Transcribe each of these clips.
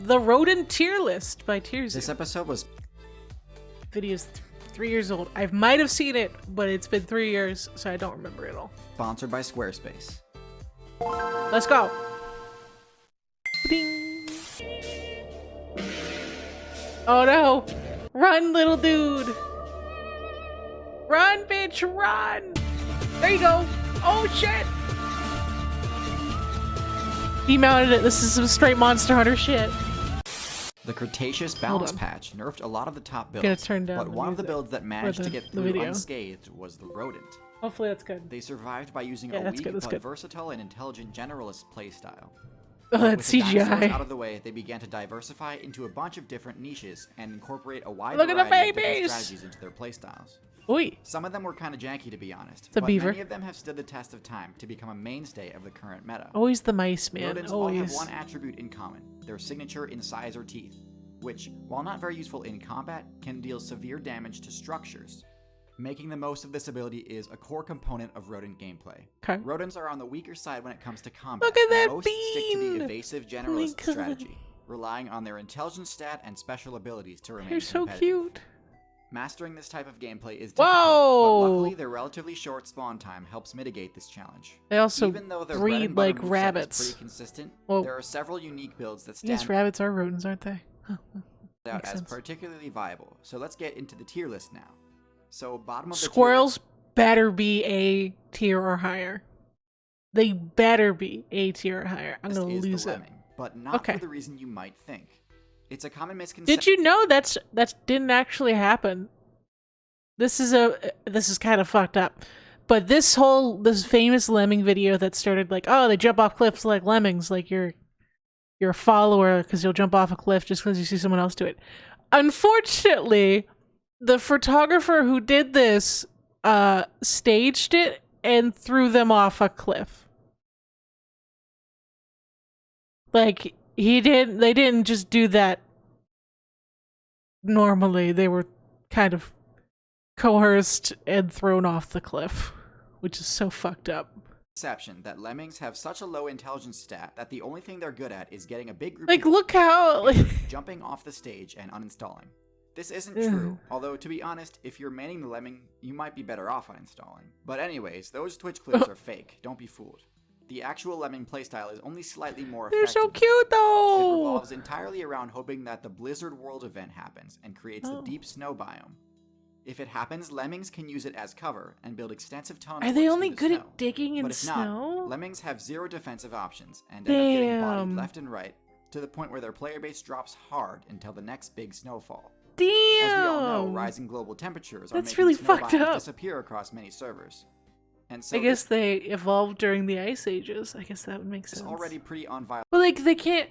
the Rodent tier list by Tears. This episode was... Video's 3 years old. I might have seen it, but it's been 3 years, so I don't remember it all. Sponsored by Squarespace. Let's go. Ding. Oh no! Run, little dude! Run, bitch, run! There you go! Oh shit! Demounted it. This is some straight Monster Hunter shit. The Cretaceous Balance Patch nerfed a lot of the top builds, Gonna turn down but one of the builds that managed to get through video. unscathed was the Rodent. Hopefully that's good. They survived by using a weak but versatile and intelligent generalist playstyle. Oh, that's With the dinosaurs CGI. out of the way, they began to diversify into a bunch of different niches and incorporate a wide Look at the variety of different babies! strategies into their playstyles. Oi! Some of them were kind of janky, to be honest, It's a but beaver. many of them have stood the test of time to become a mainstay of the current meta. Always the mice, man. Rodents all have Always. one attribute in common, their signature incisor teeth, which, while not very useful in combat, can deal severe damage to structures. Making the most of this ability is a core component of rodent gameplay. Okay. Rodents are on the weaker side when it comes to combat. Look at that Most stick to bean! the evasive Oh my generalist God. strategy, relying on their intelligence stat and special abilities to remain You're so competitive. cute. Mastering this type of gameplay is difficult, Whoa! but luckily their relatively short spawn time helps mitigate this challenge. They also Even though their breed bread and butter like moveset is rabbits. pretty consistent, Well, there are several unique builds that I guess stand rabbits are rodents, aren't they? Huh. out Makes as sense. particularly viable. So let's get into the tier list now. So bottom of the Squirrels better be A tier or higher. They better be A tier or higher. I'm tier gonna list is lose the it. lemming, but not Okay. for the reason you might think. It's a common misconception. Did you know that didn't actually happen? This is kind of fucked up. But this famous lemming video that started like, oh, they jump off cliffs like lemmings, like you're a follower because you'll jump off a cliff just because you see someone else do it. Unfortunately, the photographer who did this staged it and threw them off a cliff. Like they didn't just do that normally. They were kind of coerced and thrown off the cliff, which is so fucked up. Perception that lemmings have such a low intelligence stat that the only thing they're good at is getting a big group Like, of look how jumping off the stage and uninstalling. This isn't true, although to be honest, if you're manning the lemming, you might be better off uninstalling. But anyways, those Twitch clips are fake, don't be fooled. The actual lemming playstyle is only slightly more they're effective. so cute It though. revolves entirely around hoping that the Blizzard World event happens and creates the deep snow biome. If it happens, lemmings can use it as cover and build extensive tunnels. Are they only through the good snow. at digging in But if snow? not, lemmings have zero defensive options and end up getting bodied Damn. left and right to the point where their player base drops hard until the next big snowfall. Damn. As we all know, rising global temperatures are That's making really snow fucked biomes up. disappear across many servers. And so I guess they evolved during the ice ages. I guess that would make it's sense. already pretty unviable. But like they can't.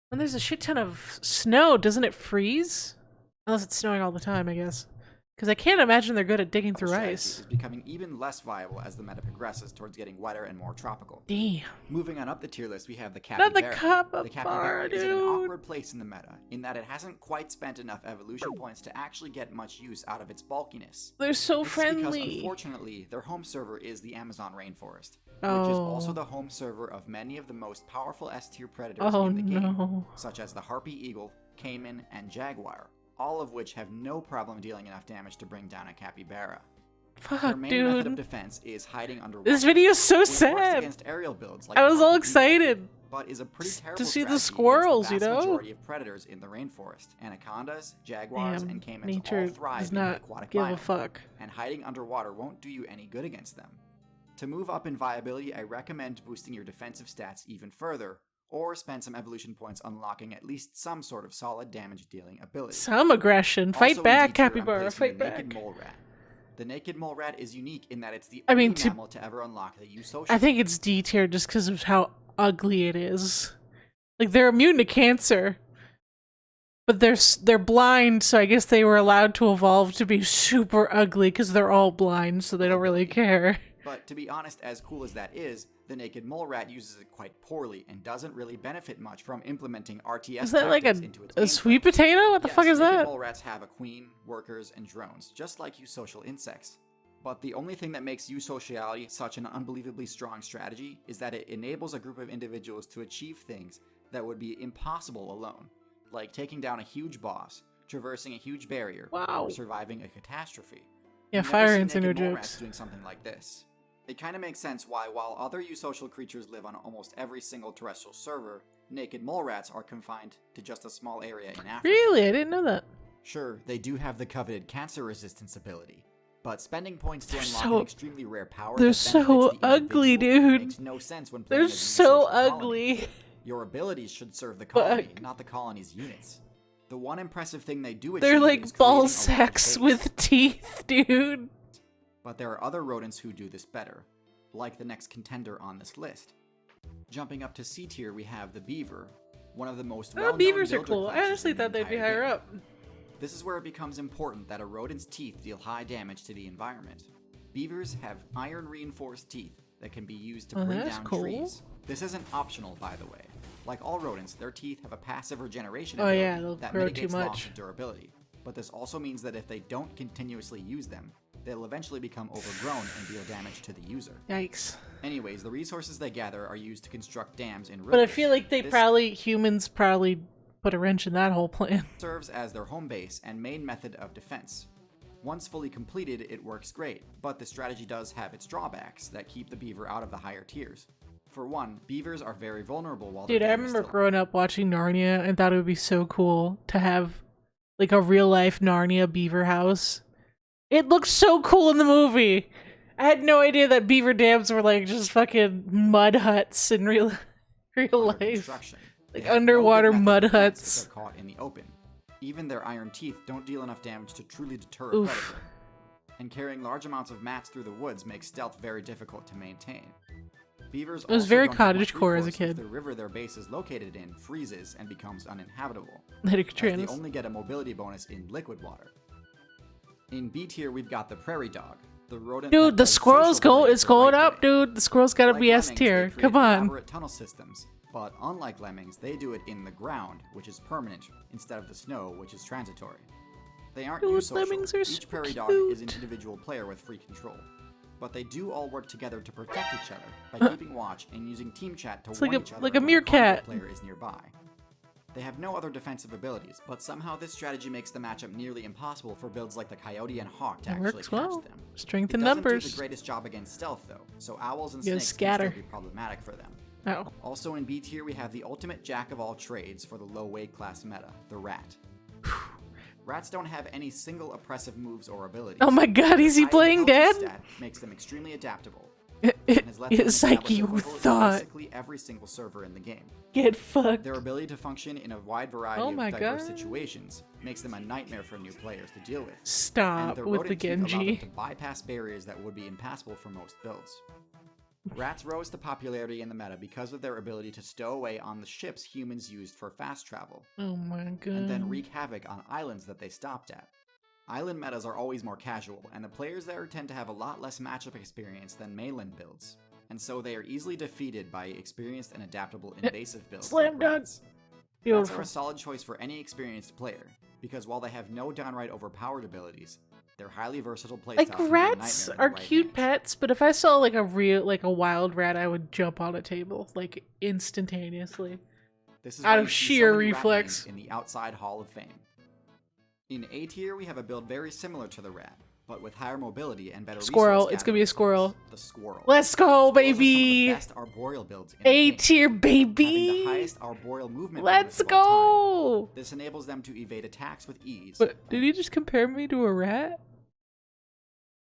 When there's a shit ton of snow, doesn't it freeze? Unless it's snowing all the time, I guess. Because I can't imagine they're good at digging through Strategy ice. is becoming even less viable as the meta progresses towards getting wetter and more tropical. Damn. Moving on up the tier list, we have the Not the capybara. The capybara capybara, is in an dude. awkward place in the meta, in that it hasn't quite spent enough evolution points to actually get much use out of its bulkiness. They're so This is because, friendly. unfortunately, their home server is the Amazon rainforest, which is also the home server of many of the most powerful S-tier predators Oh in the game, no. such as the harpy eagle, caiman, and jaguar, all of which have no problem dealing enough damage to bring down a capybara. Their Fuck, main method of dude. defense is hiding underwater. This video is so which works sad. against aerial builds like I was the all harpy eagle, excited. but is a pretty terrible to see the strategy against squirrels, the you vast know? majority of predators in the rainforest. Anacondas, jaguars, Damn, and caimans nature all thrive does in the not aquatic give biome, a fuck. and hiding underwater won't do you any good against them. To move up in viability, I recommend boosting your defensive stats even further, or spend some evolution points unlocking at least some sort of solid damage dealing ability. Some aggression. Also Fight in back, D tier, I'm capybara. placing Fight the back. naked mole rat. The naked mole rat is unique in that it's the I only mean, mammal to ever unlock the eusocial. I think it's D tier just because of how ugly it is. Like, they're immune to cancer. But they're blind, so I guess they were allowed to evolve to be super ugly because they're all blind, so they don't really care. But to be honest, as cool as that is, the naked mole rat uses it quite poorly and doesn't really benefit much from implementing RTS Is that like tactics into its a gameplay. sweet potato? What the Yes, fuck is naked that? mole rats have a queen, workers, and drones, just like eusocial insects. But the only thing that makes eusociality such an unbelievably strong strategy is that it enables a group of individuals to achieve things that would be impossible alone, like taking down a huge boss, traversing a huge barrier, Wow. or surviving a catastrophe. Yeah, You never fire see ants in naked her mole rats jokes. doing something like this. It kind of makes sense why, while other eusocial creatures live on almost every single terrestrial server, naked mole rats are confined to just a small area in Africa. Really? I didn't know that. Sure, they do have the coveted cancer resistance ability, but spending points to They're unlock so- an extremely rare power they're that so benefits the ugly, individual dude. makes no sense when playing They're as a so eusocial colony. ugly. Your abilities should serve the colony, Fuck. not the colony's units. The one impressive thing they do They're achieve is like creating ball a large sacks base. with teeth, dude. But there are other rodents who do this better, like the next contender on this list. Jumping up to C tier, we have the beaver, one of the most Oh, well-known beavers are builder cool. I classes honestly in the thought they'd be entire higher game. up. This is where it becomes important that a rodent's teeth deal high damage to the environment. Beavers have iron-reinforced teeth that can be used to Oh, bring that's down cool. trees. This isn't optional, by the way. Like all rodents, their teeth have a passive regeneration Oh, ability yeah, they'll that grow too mitigates loss much. of durability. But this also means that if they don't continuously use them, they'll eventually become overgrown and deal damage to the user. Yikes. Anyways, the resources they gather are used to construct dams in rivers. But I feel like This humans probably put a wrench in that whole plan. serves as their home base and main method of defense. Once fully completed, it works great, but the strategy does have its drawbacks that keep the beaver out of the higher tiers. For one, beavers are very vulnerable while Dude, their I dam is remember still growing up watching Narnia and thought it would be so cool to have like a real life Narnia beaver house. It looked so cool in the movie. I had no idea that beaver dams were like just fucking mud huts in real under life. construction. They Like have no good underwater method of mud defense if huts. they're caught in the open. Even their iron teeth don't deal enough damage to truly deter a Oof. predator. And carrying large amounts of mats through the woods makes stealth very difficult to maintain. Beavers was also very don't have much cottagecore as a recourse kid. if the river their base is located in freezes and becomes uninhabitable, Lytic as trans. they only get a mobility bonus in liquid water. In B tier, we've got the Prairie Dog, the rodent that Dude, the does squirrel's social play it's the going right up, way. dude. The squirrel's gotta Like be S lemmings, tier. they create Come on. elaborate tunnel systems, but unlike lemmings, they do it in the ground, which is permanent, instead of the snow, which is transitory. They aren't Dude, eusocial. lemmings are Each so prairie dog is an cute. individual player with free control. But they do all work together to protect each other by keeping watch and using team chat to It's warn like a- each other like a when meerkat. carnivore player is nearby. They have no other defensive abilities, but somehow this strategy makes the matchup nearly impossible for builds like the coyote and hawk to It actually works catch well. them. Strength It in doesn't do numbers. the greatest job against stealth though, so owls and You snakes scatter. can still be problematic for them. Oh. Also in B tier, we have the ultimate jack of all trades for the low weight class meta, the rat. Rats don't have any single oppressive moves or abilities. Oh my god, is he High playing intelligence dead? stat makes them extremely adaptable. and has let them It's like establish a you foothold in thought. basically every single server in the game. Get fucked. Their ability to function in a wide variety Oh of my diverse God. situations makes them a nightmare for new players to deal with. And Stop their with the rodent teeth allow them Genji. to bypass barriers that would be impassable for most builds. Rats rose to popularity in the meta because of their ability to stow away on the ships humans used for fast travel, Oh my god. and then wreak havoc on islands that they stopped at. Island metas are always more casual, and the players there tend to have a lot less matchup experience than mainland builds, and so they are easily defeated by experienced and adaptable invasive builds. Slam like dunk. rats. Rats are Beautiful. a solid choice for any experienced player, because while they have no downright overpowered abilities, they're highly versatile playstyles. Like and can be a rats nightmare are in the right cute hands. pets, but if I saw like a wild rat, I would jump on a table like instantaneously. This is Out why of you see sheer so many rat reflex. names in the outside Hall of Fame. In A tier, we have a build very similar to the rat, but with higher mobility and better Squirrel. resource It's gonna be a gathering squirrel. skills, the squirrel. Let's go, Squirrels are some of the baby. best arboreal builds in the A game, tier, having the baby. highest arboreal movement Let's bonus of all time. go. This enables them to evade attacks with ease. But did he just compare me to a rat?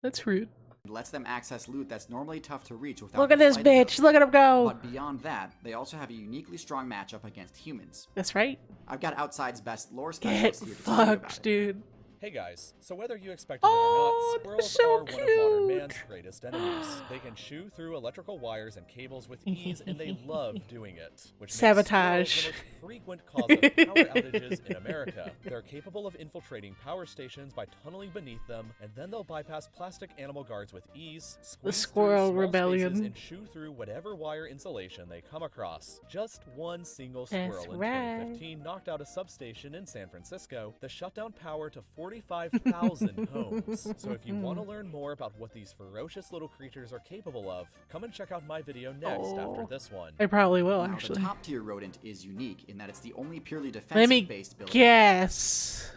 That's rude. and lets them access loot that's normally tough to reach without Look at the this flight bitch. ability. Look at him go. But beyond that, they also have a uniquely strong matchup against humans. That's right. I've got Outside's best lore Get specialist here to tell you about fucked, it. dude. Hey guys, so whether you expected Oh, it they're or not, squirrels so are one of modern cute. man's greatest enemies. They can chew through electrical wires and cables with ease, and they love doing it. Which makes Sabotage. squirrels the most frequent cause of power outages in America. They're capable of infiltrating power stations by tunneling beneath them, and then they'll bypass plastic animal guards with ease, The squeeze Squirrel through small Rebellion. spaces, and chew through whatever wire insulation they come across. Just one single That's squirrel in right. 2015 knocked out a substation in San Francisco that shut down power to 45,000 homes. So if you want to learn more about what these ferocious little creatures are capable of, come and check out my video next after this one. I probably will, Now, actually. the top tier rodent is unique in that it's the only purely Let me defensive-based build guess.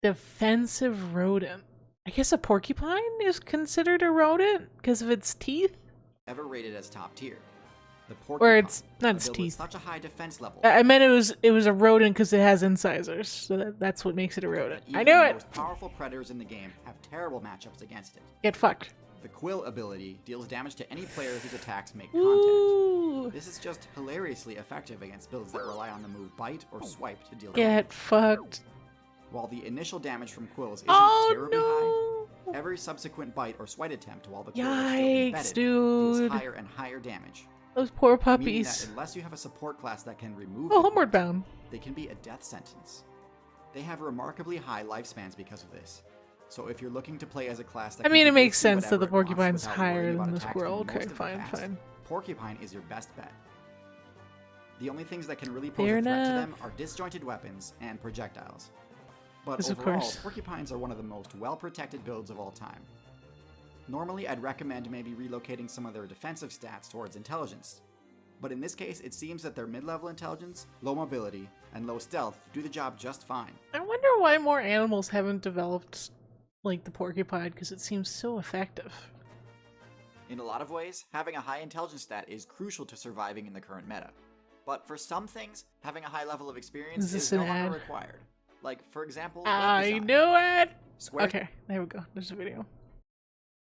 Defensive rodent. I guess a porcupine is considered a rodent because of its teeth? ever rated as top tier. The Or Porcupine, it's not a its build with teeth. such a high defense level. I meant it was a rodent because it has incisors, so that's what makes it a rodent. that I even knew the it! most powerful predators in the game have terrible matchups against it. Get fucked. The Quill ability deals damage to any player whose attacks make contact. Ooh. This is just hilariously effective against builds that rely on the move Bite or Swipe to deal damage. Get fucked. While the initial damage from Quills isn't Oh terribly high, no! every subsequent Bite or Swipe attempt while the Quill is still embedded Yikes, deals dude. higher and higher damage. Those poor Meaning puppies. that unless you have a support class that can remove Oh, the homeward Quills, bound. they can be a death sentence. They have remarkably high lifespans because of this. So if you're looking to play as a class that I can mean, do it makes basically sense that the whatever it wants porcupine's without higher worrying than about the attacks squirrel. from Okay, most of the fine, cast, fine. Porcupine is your best bet. The only things that can really pose Fair a threat to enough. them are disjointed weapons and projectiles. But Yes, of overall, course. Porcupines are one of the most well-protected builds of all time. Normally, I'd recommend maybe relocating some of their defensive stats towards intelligence. But in this case, it seems that their mid-level intelligence, low mobility, and low stealth do the job just fine. I wonder why more animals haven't developed like the porcupine, because it seems so effective. In a lot of ways, having a high intelligence stat is crucial to surviving in the current meta. But for some things, having a high level of experience Is this is no an longer ad? required. Like, for example, web I design. knew it! Square Okay, there we go. There's a video.